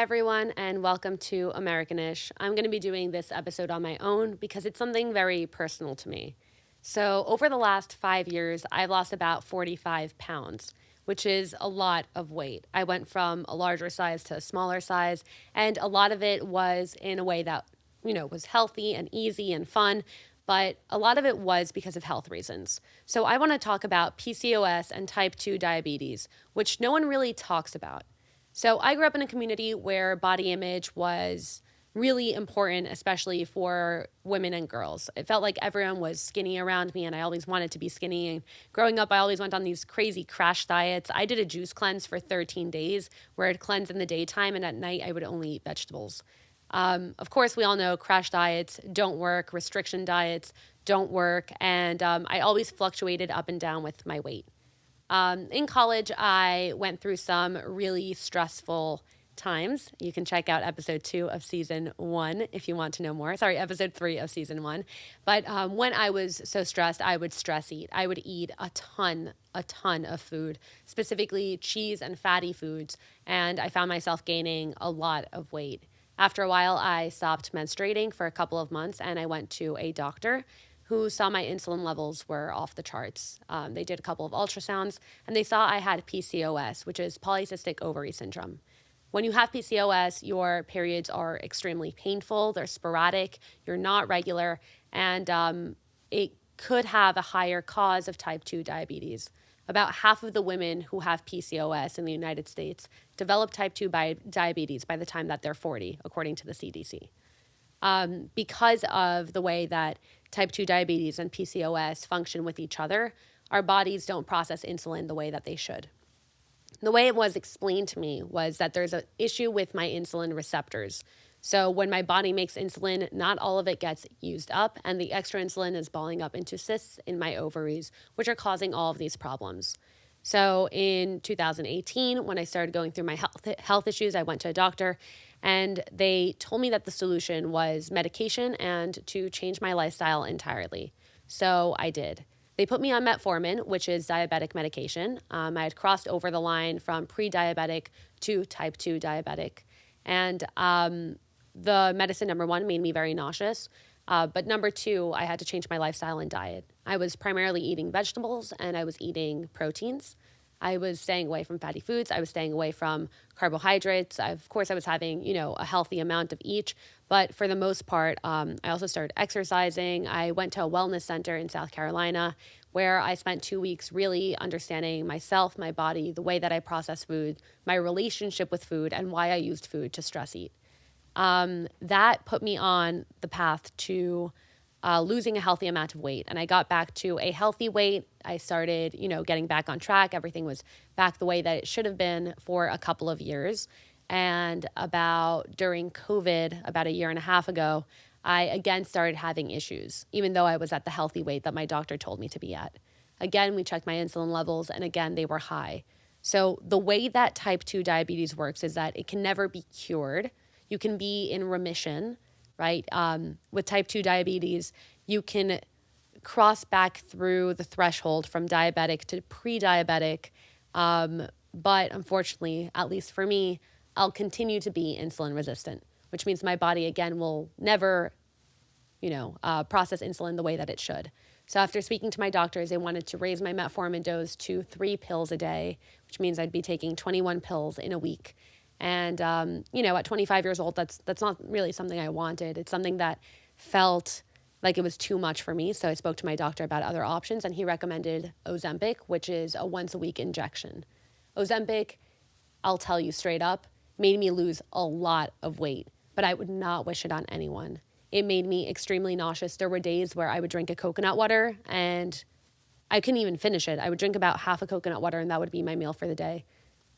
Hi, everyone, and welcome to Americanish. I'm going to be doing this episode on my own because it's something very personal to me. So, over the last 5 years, I've lost about 45 pounds, which is a lot of weight. I went from a larger size to a smaller size, and a lot of it was in a way that, was healthy and easy and fun, but a lot of it was because of health reasons. So, I want to talk about PCOS and type 2 diabetes, which no one really talks about. So I grew up in a community where body image was really important, especially for women and girls. It felt like everyone was skinny around me, and I always wanted to be skinny. And growing up, I always went on these crazy crash diets. I did a juice cleanse for 13 days where I'd cleanse in the daytime, and at night I would only eat vegetables. Of course, we all know crash diets don't work, restriction diets don't work, and I always fluctuated up and down with my weight. In college, I went through some really stressful times. You can check out episode 2 of season 1 if you want to know more. Sorry, episode 3 of season 1. But when I was so stressed, I would stress eat. I would eat a ton of food, specifically cheese and fatty foods. And I found myself gaining a lot of weight. After a while, I stopped menstruating for a couple of months, and I went to a doctor who saw my insulin levels were off the charts. They did a couple of ultrasounds, and they saw I had PCOS, which is polycystic ovary syndrome. When you have PCOS, your periods are extremely painful, they're sporadic, you're not regular, and it could have a higher cause of type 2 diabetes. About half of the women who have PCOS in the United States develop type 2 diabetes by the time that they're 40, according to the CDC. Because of the way that type 2 diabetes and PCOS function with each other, our bodies don't process insulin the way that they should. The way it was explained to me was that there's an issue with my insulin receptors. So when my body makes insulin, not all of it gets used up, and the extra insulin is balling up into cysts in my ovaries, which are causing all of these problems. So in 2018, when I started going through my health issues, I went to a doctor, and they told me that the solution was medication and to change my lifestyle entirely. So I did. They put me on metformin, which is diabetic medication. I had crossed over the line from pre-diabetic to type 2 diabetic. And the medicine, number one, made me very nauseous. But number two, I had to change my lifestyle and diet. I was primarily eating vegetables, and I was eating proteins. I was staying away from fatty foods. I was staying away from carbohydrates. Of course, I was having, a healthy amount of each. But for the most part, I also started exercising. I went to a wellness center in South Carolina where I spent 2 weeks really understanding myself, my body, the way that I process food, my relationship with food, and why I used food to stress eat. That put me on the path to losing a healthy amount of weight. And I got back to a healthy weight. I started, getting back on track. Everything was back the way that it should have been for a couple of years. And during COVID, about a year and a half ago, I again started having issues, even though I was at the healthy weight that my doctor told me to be at. Again, we checked my insulin levels, and again, they were high. So the way that type 2 diabetes works is that it can never be cured. You can be in remission, right? With type 2 diabetes, you can cross back through the threshold from diabetic to pre-diabetic. But unfortunately, at least for me, I'll continue to be insulin resistant, which means my body, again, will never, process insulin the way that it should. So after speaking to my doctors, they wanted to raise my metformin dose to 3 pills a day, which means I'd be taking 21 pills in a week. And, at 25 years old, that's not really something I wanted. It's something that felt like it was too much for me. So I spoke to my doctor about other options, and he recommended Ozempic, which is a once-a-week injection. Ozempic, I'll tell you straight up, made me lose a lot of weight, but I would not wish it on anyone. It made me extremely nauseous. There were days where I would drink a coconut water, and I couldn't even finish it. I would drink about half a coconut water, and that would be my meal for the day.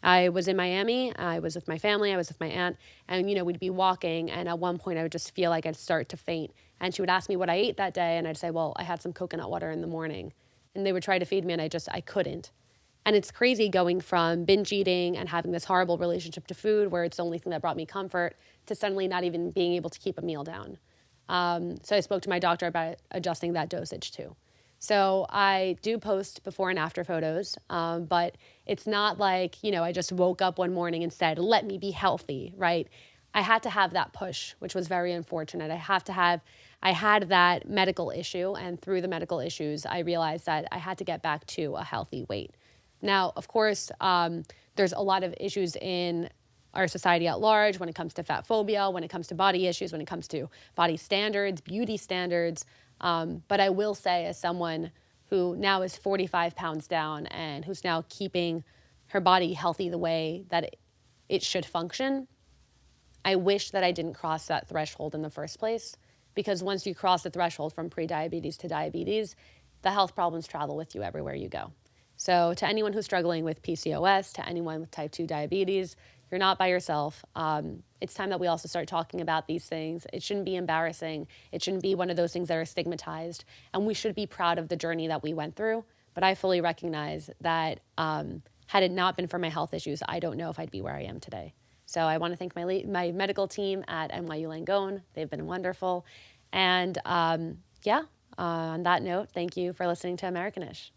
I was in Miami, I was with my family, I was with my aunt, and, we'd be walking, and at one point I would just feel like I'd start to faint. And she would ask me what I ate that day, and I'd say, well, I had some coconut water in the morning. And they would try to feed me, and I couldn't. And it's crazy going from binge eating and having this horrible relationship to food where it's the only thing that brought me comfort to suddenly not even being able to keep a meal down. So I spoke to my doctor about adjusting that dosage too. So I do post before and after photos, but It's not like, I just woke up one morning and said, let me be healthy, right? I had to have that push, which was very unfortunate. I had that medical issue, and through the medical issues, I realized that I had to get back to a healthy weight. Now, of course, there's a lot of issues in our society at large when it comes to fat phobia, when it comes to body issues, when it comes to body standards, beauty standards. But I will say, as someone who now is 45 pounds down and who's now keeping her body healthy the way that it should function, I wish that I didn't cross that threshold in the first place, because once you cross the threshold from pre-diabetes to diabetes, the health problems travel with you everywhere you go. So to anyone who's struggling with PCOS, to anyone with type 2 diabetes, you're not by yourself. It's time that we also start talking about these things. It shouldn't be embarrassing. It shouldn't be one of those things that are stigmatized. And we should be proud of the journey that we went through. But I fully recognize that had it not been for my health issues, I don't know if I'd be where I am today. So I want to thank my medical team at NYU Langone. They've been wonderful. And on that note, thank you for listening to Americanish.